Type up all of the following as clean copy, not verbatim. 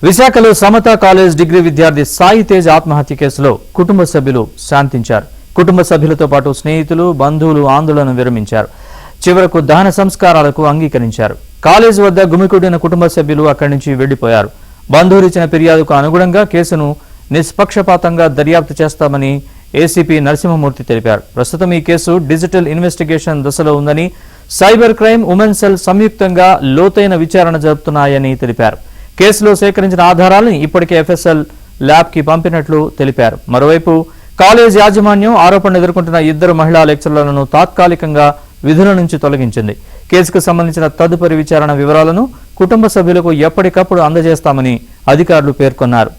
విశాఖలో Samata college degree విద్యార్థి సాయి తేజ్ ఆత్మహత్య కేసులో కుటుంబ సభ్యులు శాంతించారు. కుటుంబ సభ్యులతో పాటు స్నేహితులు, బంధువులు ఆందోళన విరమించారు. చివరకు దహన సంస్కారాలకు అంగీకరించారు. కాలేజ్ వద్ద గుమికూడిన కుటుంబ సభ్యులు అక్కడి నుంచి వెళ్లిపోయారు. బంధువులు ఇచ్చిన ఫిర్యాదుకు అనుగుణంగా కేసును నిష్పక్షపాతంగా దర్యాప్తు చేస్తామని ఏసీపీ నరసింహమూర్తి తెలిపారు. ప్రస్తుతం ఈ కేసు డిజిటల్ ఇన్వెస్టిగేషన్ దశలో ఉందని, సైబర్ క్రైమ్, ఉమెన్ సెల్ సంయుక్తంగా లోతైన విచారణ జరుపుతున్నాయని తెలిపారు. కేసులో సేకరించిన ఆధారాలను ఇప్పటికే ఎఫ్ఎస్ఎల్ ల్యాబ్ కి పంపినట్లు తెలిపారు. మరోవైపు కాలేజ్ యాజమాన్యం ఆరోపణలు ఎదుర్కొంటున్న 2 మహిళా లెక్చరర్లను తాత్కాలికంగా విధుల నుంచి తొలగించింది. కేసుకు సంబంధించిన తదుపరి విచారణ వివరాలను కుటుంబ సభ్యులకు ఎప్పటికప్పుడు అందజేస్తామని అధికారులు పేర్కొన్నారు.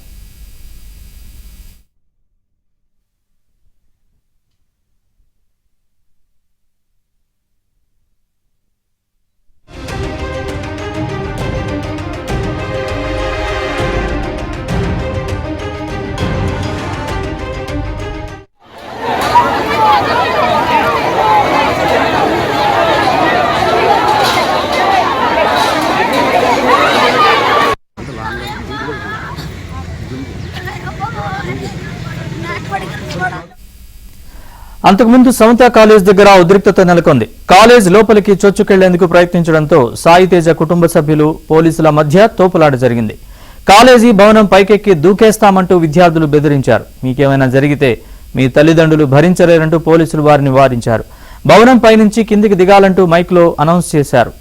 అంతకుముందు సమత కాలేజ్ దగ్గర ఉద్రిక్తత నెలకొంది. కాలేజ్ లోపలికి చొచ్చుకెళ్లేందుకు ప్రయత్నించడంతో సాయి తేజ కుటుంబ సభ్యులు, పోలీసుల మధ్య తోపులాట జరిగింది. కాలేజీ భవనం పైకెక్కి దూకేస్తామంటూ విద్యార్థులు బెదిరించారు. మీకేమైనా జరిగితే మీ తల్లిదండ్రులు భరించలేరంటూ పోలీసులు వారిని వారించారు. భవనం పైనుంచి కిందికి దిగాలంటూ మైక్లో అనౌన్స్ చేశారు.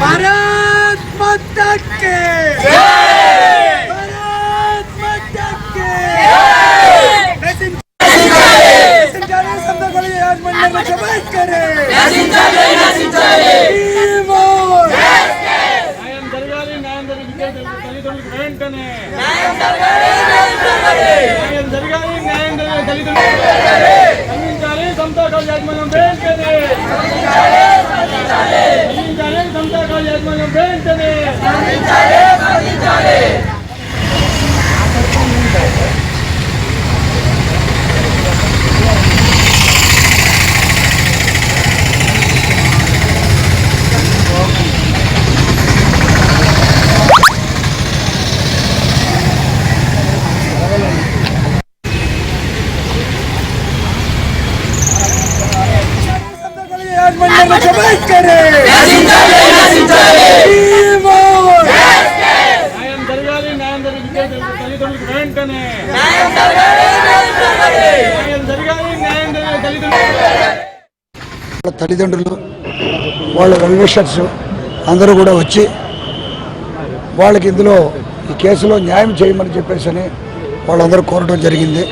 भारत माता के जय, भारत माता के जय। समता कॉलेज याजमान्य को शपथ करे। न्याయం జరగాలి, న్యాయం జరిగితే తల్లిదండ్రులకు వెంటనే న్యాయం జరగాలి, న్యాయం జరిగితే తల్లిదండ్రులకు సంధించాలి. సమతా కాలేజ్ యాజమాన్యం వెంటనే సమతా కాలేజ్ యాజమాన్యం వెంటనే शपथ करे। न्याయం జరగాలి, న్యాయం జరిగితే తల్లిదండ్రులకు వెంటనే న్యాయం జరగాలి, న్యాయం జరిగితే తల్లిదండ్రులు, వాళ్ళ వెల్విషర్స్ అందరూ కూడా వచ్చి వాళ్ళకి ఇందులో ఈ కేసులో న్యాయం చేయమని చెప్పేసి వాళ్ళందరూ కోరడం జరిగింది.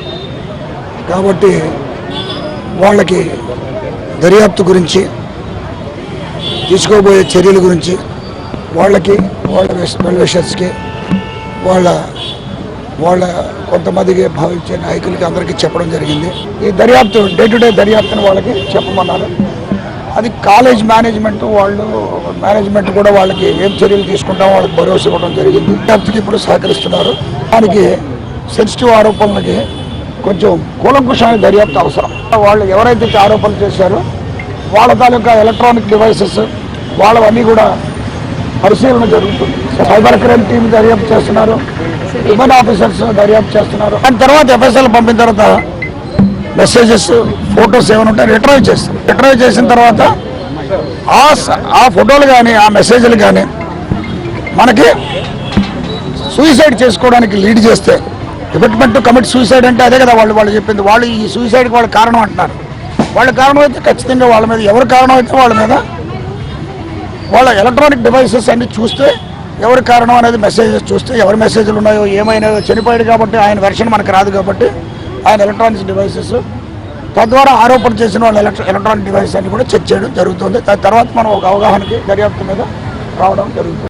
కాబట్టి వాళ్ళకి దర్యాప్తు గురించి, తీసుకోబోయే చర్యల గురించి వాళ్ళకి, వాళ్ళ వెల్విషర్స్కి, వాళ్ళ కొంతమందికి భావించే నాయకులకి అందరికీ చెప్పడం జరిగింది. ఈ దర్యాప్తు డే టు డే దర్యాప్తును వాళ్ళకి చెప్పమన్నారు. అది కాలేజ్ మేనేజ్మెంట్ కూడా వాళ్ళకి ఏం చర్యలు తీసుకుంటామో వాళ్ళకి భరోసా ఇవ్వడం జరిగింది. దర్యాప్తుకి ఇప్పుడు సహకరిస్తున్నారు. దానికి సెన్సిటివ్ ఆరోపణలకి కొంచెం కూలంకుషమైన దర్యాప్తు అవసరం. వాళ్ళు ఎవరైతే ఆరోపణలు చేశారో వాళ్ళ తాలూకా ఎలక్ట్రానిక్ డివైసెస్ వాళ్ళవన్నీ కూడా పరిశీలన జరుగుతుంది. సైబర్ క్రైమ్ టీం దర్యాప్తు చేస్తున్నారు, ఉమెన్ ఆఫీసర్స్ దర్యాప్తు చేస్తున్నారు. దాని తర్వాత ఎఫ్ఎస్ఎల్ పంపిన తర్వాత మెసేజెస్, ఫొటోస్ ఏమైనా ఉంటే రిట్రైవ్ చేస్తారు. రిట్రైవ్ చేసిన తర్వాత ఆ ఫోటోలు కానీ, ఆ మెసేజ్లు కానీ మనకి సూసైడ్ చేసుకోవడానికి లీడ్ చేస్తే, డిపార్ట్మెంట్ టు కమిట్ సూసైడ్ అంటే అదే కదా వాళ్ళు చెప్పింది. వాళ్ళు ఈ సూసైడ్కి వాళ్ళ కారణం అంటున్నారు. వాళ్ళ కారణం అయితే ఖచ్చితంగా వాళ్ళ మీద, ఎవరి కారణం అయితే వాళ్ళ మీద, వాళ్ళ ఎలక్ట్రానిక్ డివైసెస్ అన్ని చూస్తే ఎవరి కారణం అనేది మెసేజెస్ చూస్తే ఎవరి మెసేజ్లు ఉన్నాయో, ఏమైనాయో, చనిపోయాడు కాబట్టి ఆయన వెర్షన్ మనకు రాదు కాబట్టి ఆయన ఎలక్ట్రానిక్స్ డివైసెస్, తద్వారా ఆరోపణ చేసిన వాళ్ళ ఎలక్ట్రానిక్ డివైసెస్ అన్ని కూడా చెక్ చేయడం జరుగుతుంది. దాని తర్వాత మనం ఒక అవగాహనకి దర్యాప్తు మీద రావడం జరుగుతుంది.